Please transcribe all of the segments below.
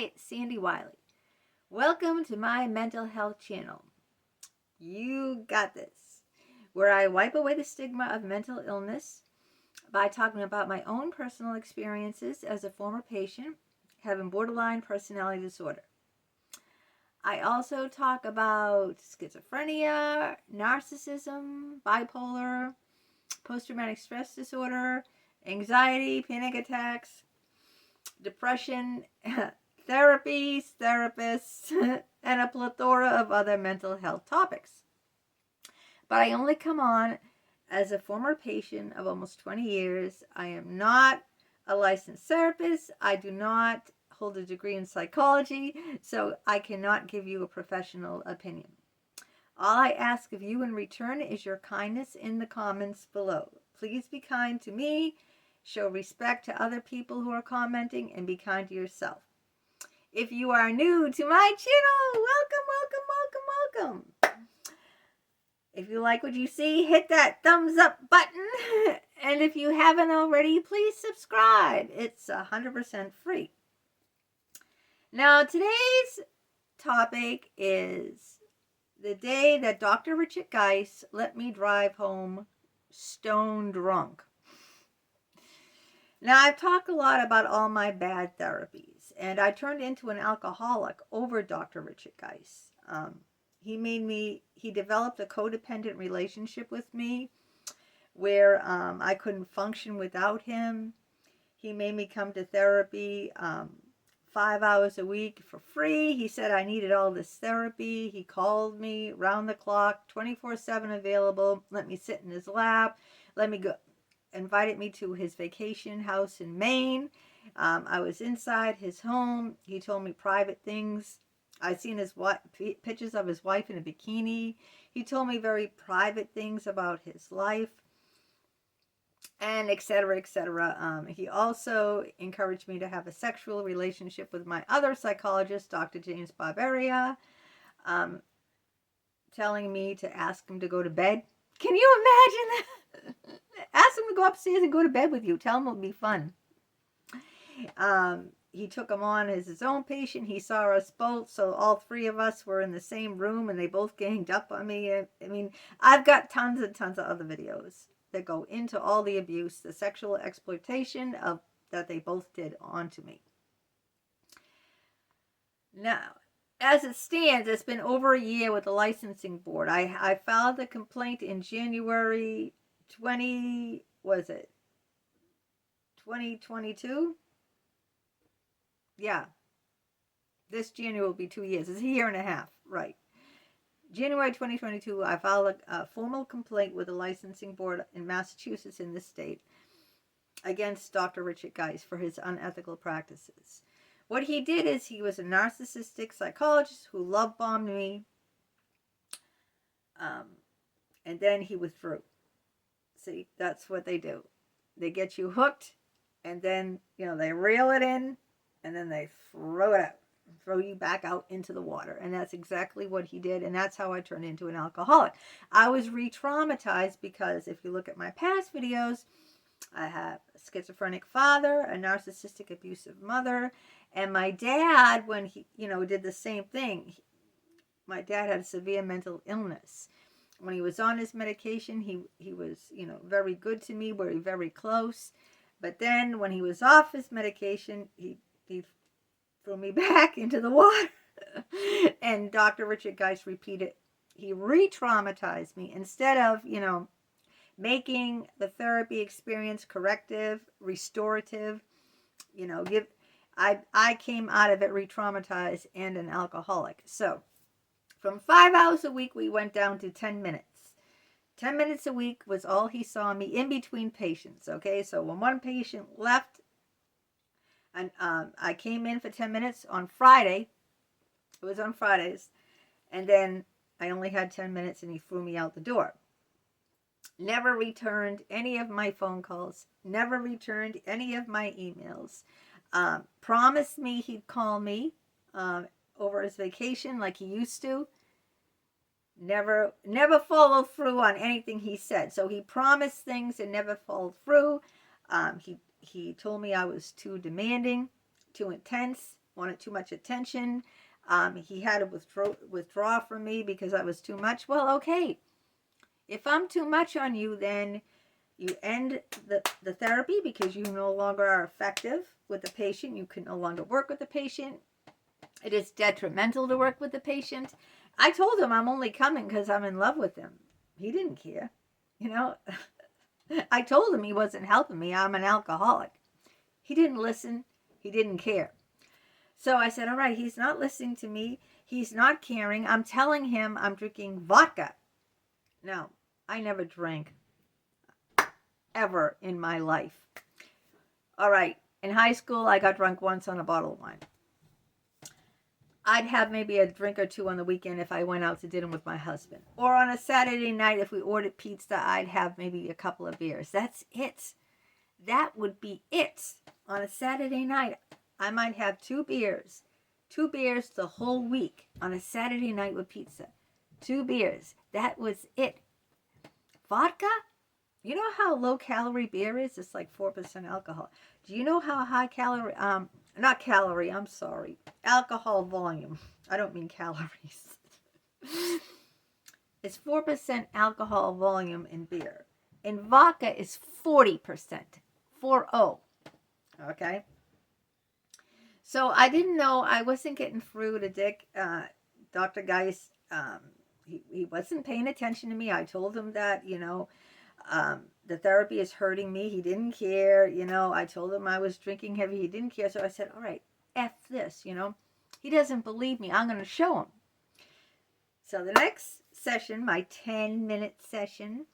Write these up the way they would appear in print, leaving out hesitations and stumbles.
it's Sandy Wyllie. Welcome to my mental health channel. You got this, where I wipe away the stigma of mental illness by talking about my own personal experiences as a former patient having borderline personality disorder. I also talk about schizophrenia, narcissism, bipolar, post-traumatic stress disorder, anxiety, panic attacks, depression, therapies, therapists, and a plethora of other mental health topics. But I only come on as a former patient of almost 20 years. I am not a licensed therapist. I do not hold a degree in psychology, so I cannot give you a professional opinion. All I ask of you in return is your kindness in the comments below. Please be kind to me, show respect to other people who are commenting, and be kind to yourself. If you are new to my channel, welcome. If you like what you see, hit that thumbs up button. And if you haven't already, please subscribe. It's 100% free. Now, today's topic is the day that Dr. Richard Geist let me drive home stone drunk. Now, I've talked a lot about all my bad therapies, and I turned into an alcoholic over Dr. Richard Geist. He developed a codependent relationship with me where I couldn't function without him. He made me come to therapy 5 hours a week for free. He said I needed all this therapy. He called me round the clock, 24/7 available, let me sit in his lap, invited me to his vacation house in Maine. I was inside his home. He told me private things. I seen pictures of his wife in a bikini. He told me very private things about his life, and etc., etc. He also encouraged me to have a sexual relationship with my other psychologist, Dr. James Barberia, telling me to ask him to go to bed. Can you imagine that? Ask him to go upstairs and go to bed with you. Tell him it'll be fun. He took him on as his own patient. He saw us both, so all three of us were in the same room, and they both ganged up on me. I mean, I've got tons and tons of other videos that go into all the abuse, the sexual exploitation that they both did onto me. Now, as it stands, it's been over a year with the licensing board. I filed the complaint in January 2022? Yeah. This January will be 2 years. It's a year and a half, right. January 2022, I filed a formal complaint with the licensing board in Massachusetts, in this state, against Dr. Richard Geist for his unethical practices. What he did is he was a narcissistic psychologist who love-bombed me, and then he withdrew. See, that's what they do. They get you hooked, and then, they reel it in, and then they throw it out. Throw you back out into the water. And that's exactly what he did, and that's how I turned into an alcoholic. I was re-traumatized because if you look at my past videos, I have a schizophrenic father, a narcissistic abusive mother, and my dad, when he did the same thing, my dad had a severe mental illness. When he was on his medication, he was very good to me. We were very close. But then when he was off his medication, he threw me back into the water. And Dr. Richard Geist repeated, he re-traumatized me. Instead of, making the therapy experience corrective, restorative, I came out of it re-traumatized and an alcoholic. So from 5 hours a week, we went down to 10 minutes. 10 minutes a week was all he saw me in between patients. Okay, so when one patient left, and I came in for 10 minutes on Friday. It was on Fridays. And then I only had 10 minutes and he threw me out the door. Never returned any of my phone calls. Never returned any of my emails. Promised me he'd call me over his vacation like he used to. Never followed through on anything he said. So he promised things and never followed through. He told me I was too demanding, too intense, wanted too much attention. He had to withdraw from me because I was too much. Well, okay. If I'm too much on you, then you end the therapy because you no longer are effective with the patient. You can no longer work with the patient. It is detrimental to work with the patient. I told him I'm only coming because I'm in love with him. He didn't care. I told him he wasn't helping me. I'm an alcoholic. He didn't listen. He didn't care. So I said, all right, he's not listening to me. He's not caring. I'm telling him I'm drinking vodka. Now, I never drank ever in my life. All right, in high school, I got drunk once on a bottle of wine. I'd have maybe a drink or two on the weekend if I went out to dinner with my husband. Or on a Saturday night, if we ordered pizza, I'd have maybe a couple of beers. That's it. That would be it. On a Saturday night, I might have 2 beers. 2 beers the whole week on a Saturday night with pizza. 2 beers. That was it. Vodka? You know how low calorie beer is? It's like 4% alcohol. Do you know how high calorie, not calorie, I'm sorry, alcohol volume. I don't mean calories. It's 4% alcohol volume in beer. In vodka is 40%. 40. Okay? So I didn't know, I wasn't getting through to Dick. Dr. Geis, he wasn't paying attention to me. I told him that, the therapy is hurting me. He didn't care. I told him I was drinking heavy. He didn't care. So I said, all right, F this, He doesn't believe me. I'm going to show him. So the next session, my 10-minute session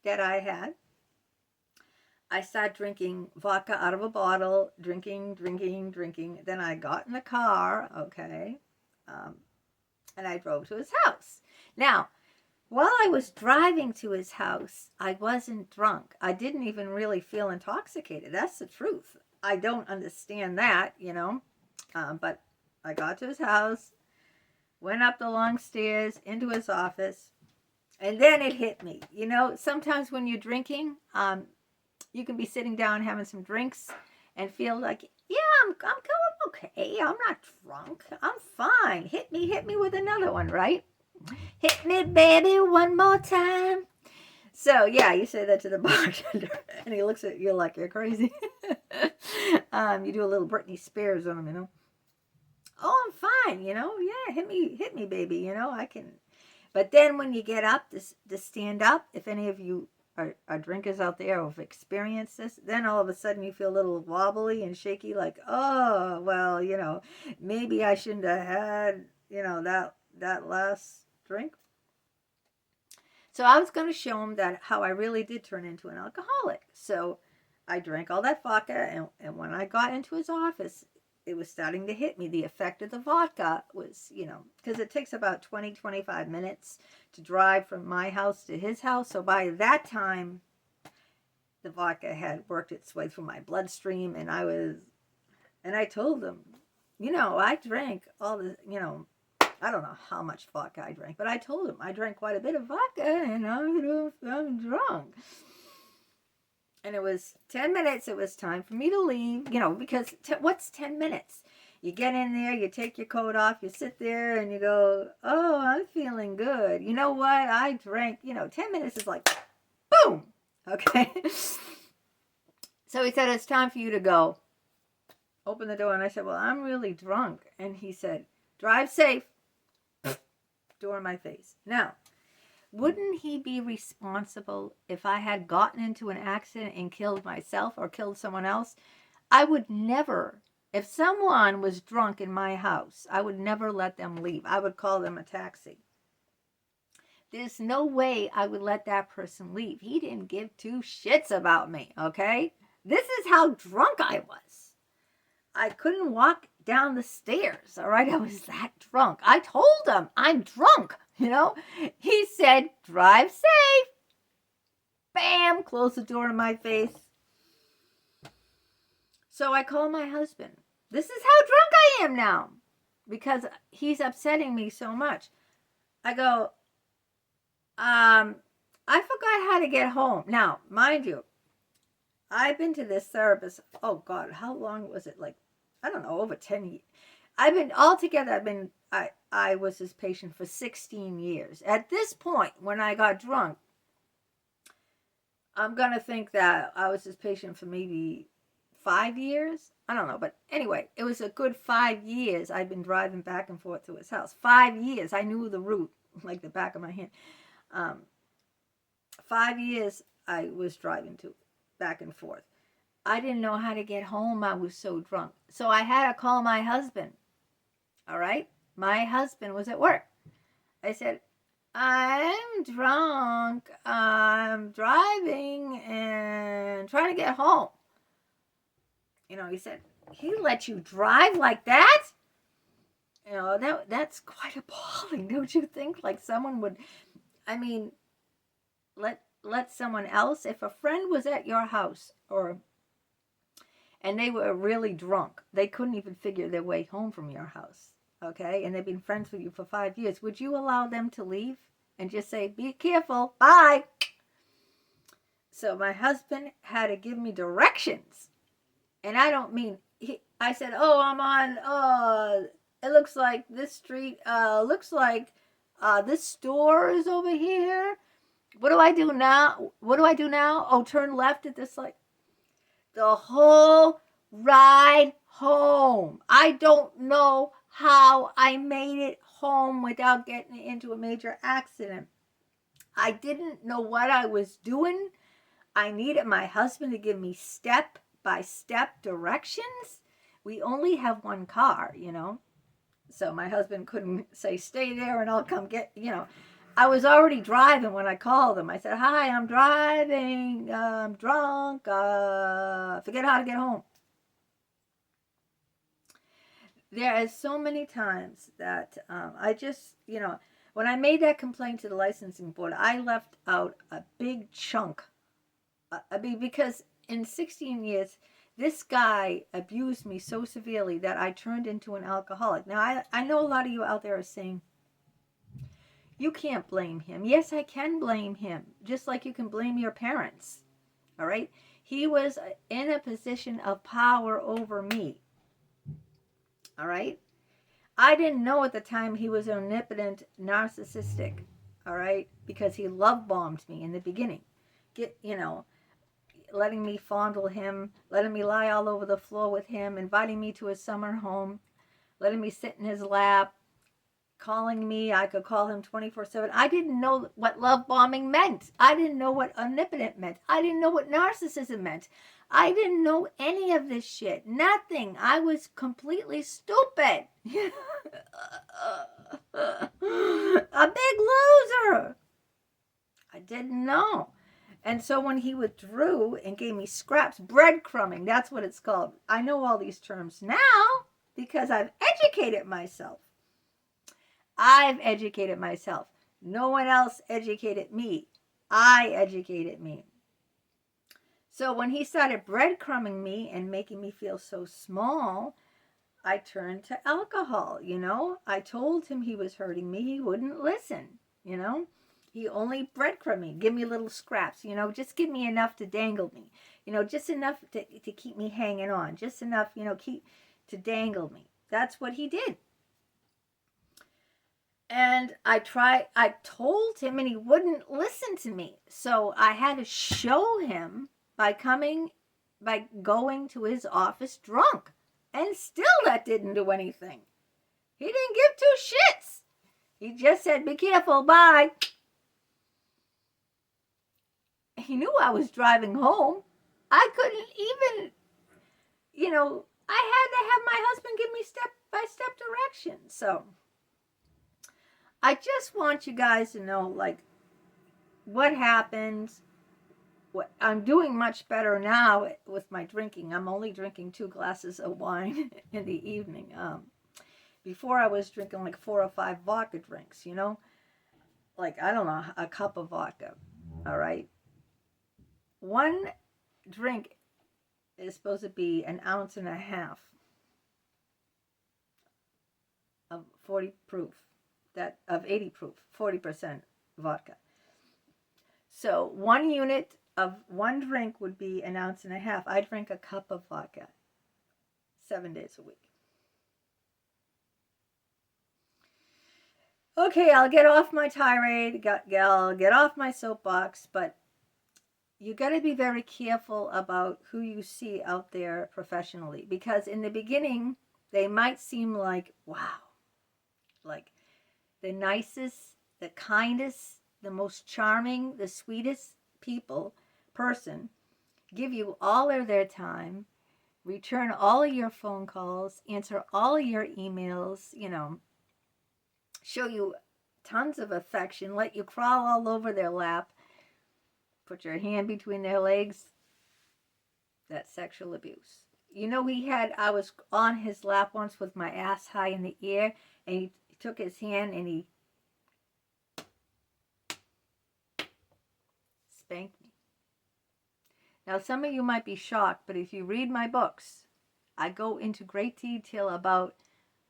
that I had, I started drinking vodka out of a bottle, drinking. Then I got in the car, okay, and I drove to his house. Now, while I was driving to his house, I wasn't drunk. I didn't even really feel intoxicated. That's the truth. I don't understand that, but I got to his house, went up the long stairs into his office, and then it hit me. Sometimes when you're drinking, you can be sitting down having some drinks and feel like, yeah, I'm going okay. I'm not drunk. I'm fine. Hit me with another one, right? Hit me, baby, one more time. So, yeah, you say that to the bartender, and he looks at you like you're crazy. You do a little Britney Spears on him, Oh, I'm fine, Yeah, hit me, baby, I can. But then when you get up to stand up, if any of you are drinkers out there who have experienced this, then all of a sudden you feel a little wobbly and shaky, like, oh, well, maybe I shouldn't have had, that last drink. So I was going to show him that how I really did turn into an alcoholic. So I drank all that vodka, and when I got into his office, it was starting to hit me. The effect of the vodka was, because it takes about 20-25 minutes to drive from my house to his house. So by that time, the vodka had worked its way through my bloodstream, and I told him, I drank all the, I don't know how much vodka I drank, but I told him I drank quite a bit of vodka, and I'm drunk. And it was 10 minutes. It was time for me to leave, because what's 10 minutes? You get in there, you take your coat off, you sit there, and you go, oh, I'm feeling good. You know what? I drank, 10 minutes is like, boom. Okay. So he said, it's time for you to go. Open the door, and I said, well, I'm really drunk. And he said, drive safe. Door in my face. Now, wouldn't he be responsible if I had gotten into an accident and killed myself or killed someone else? I would never, if someone was drunk in my house, I would never let them leave. I would call them a taxi. There's no way I would let that person leave. He didn't give 2 shits about me, okay? This is how drunk I was. I couldn't walk down the stairs, all right? I was that drunk. I told him I'm drunk, He said, drive safe. Bam, close the door in my face. So I call my husband. This is how drunk I am now because he's upsetting me so much. I go, I forgot how to get home. Now, mind you, I've been to this therapist, oh God, how long was it? Like, I don't know, over 10 years. I was his patient for 16 years. At this point, when I got drunk, I'm going to think that I was his patient for maybe 5 years. I don't know. But anyway, it was a good 5 years I'd been driving back and forth to his house. 5 years. I knew the route like the back of my hand. 5 years I was driving to back and forth. I didn't know how to get home. I was so drunk. So I had to call my husband. All right? My husband was at work. I said, I'm drunk. I'm driving and trying to get home. He said, he let you drive like that? That's quite appalling, don't you think? Like someone would, let someone else, if a friend was at your house and they were really drunk, they couldn't even figure their way home from your house, okay? And they've been friends with you for 5 years. Would you allow them to leave and just say, be careful, bye? So my husband had to give me directions. And I don't mean, I said, I'm on, it looks like this street, looks like this store is over here. What do I do now? Oh, turn left at this light. The whole ride home, I don't know how I made it home without getting into a major accident. I didn't know what I was doing. I needed my husband to give me step-by-step directions. We only have one car, So my husband couldn't say, stay there and I'll come get, I was already driving when I called him. I said, hi, I'm driving, I'm drunk, forget how to get home. There are so many times that I just, when I made that complaint to the licensing board, I left out a big chunk. Because in 16 years, this guy abused me so severely that I turned into an alcoholic. Now, I know a lot of you out there are saying, you can't blame him. Yes, I can blame him, just like you can blame your parents. All right? He was in a position of power over me. All right? I didn't know at the time he was omnipotent, narcissistic. All right? Because he love bombed me in the beginning. Letting me fondle him, letting me lie all over the floor with him, inviting me to his summer home, letting me sit in his lap, calling me. I could call him 24/7. I didn't know what love bombing meant. I didn't know what omnipotent meant. I didn't know what narcissism meant. I didn't know any of this shit. Nothing. I was completely stupid. A big loser. I didn't know. And so when he withdrew and gave me scraps, breadcrumbing, that's what it's called. I know all these terms now because I've educated myself. No one else educated me. I educated me. So when he started breadcrumbing me and making me feel so small, I turned to alcohol, I told him he was hurting me. He wouldn't listen, He only breadcrumbed me, give me little scraps, just give me enough to dangle me, just enough to keep me hanging on, just enough, to dangle me. That's what he did. And I told him and he wouldn't listen to me. So I had to show him by going to his office drunk. And still that didn't do anything. He didn't give two shits. He just said, be careful, bye. He knew I was driving home. I couldn't even, I had to have my husband give me step-by-step directions. So I just want you guys to know, what happens. I'm doing much better now with my drinking. I'm only drinking 2 glasses of wine in the evening. Before I was drinking 4 or 5 vodka drinks, I don't know, a cup of vodka. All right. One drink is supposed to be 1.5 ounces of 40 proof, of 80 proof, 40% vodka. So 1 unit of 1 drink would be 1.5 ounces. I drink a cup of vodka 7 days a week. Okay, I'll get off my tirade, I'll get off my soapbox, but you got to be very careful about who you see out there professionally, because in the beginning, they might seem like, wow, like the nicest, the kindest, the most charming, the sweetest person, give you all of their time, return all of your phone calls, answer all of your emails, show you tons of affection, let you crawl all over their lap, put your hand between their legs. That's sexual abuse. I was on his lap once with my ass high in the air, and he took his hand and he spanked me. Now, some of you might be shocked, but if you read my books, I go into great detail about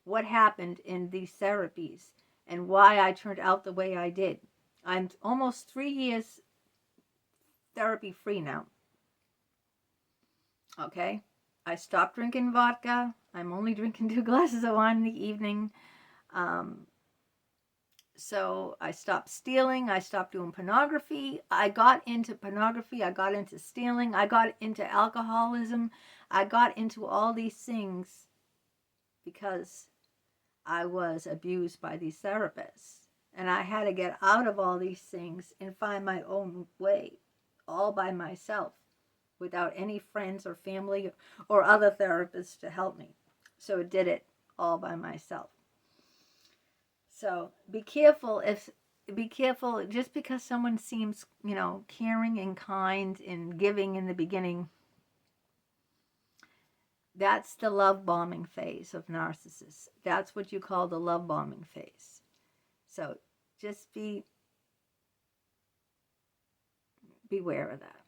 what happened in these therapies and why I turned out the way I did. I'm almost 3 years therapy free now. Okay? I stopped drinking vodka. I'm only drinking 2 glasses of wine in the evening. So I stopped stealing. I stopped doing pornography. I got into pornography. I got into stealing. I got into alcoholism. I got into all these things because I was abused by these therapists. And I had to get out of all these things and find my own way, all by myself, without any friends or family or other therapists to help me. So I did it all by myself. So be careful just because someone seems, caring and kind and giving in the beginning. That's the love bombing phase of narcissists. That's what you call the love bombing phase. So just beware of that.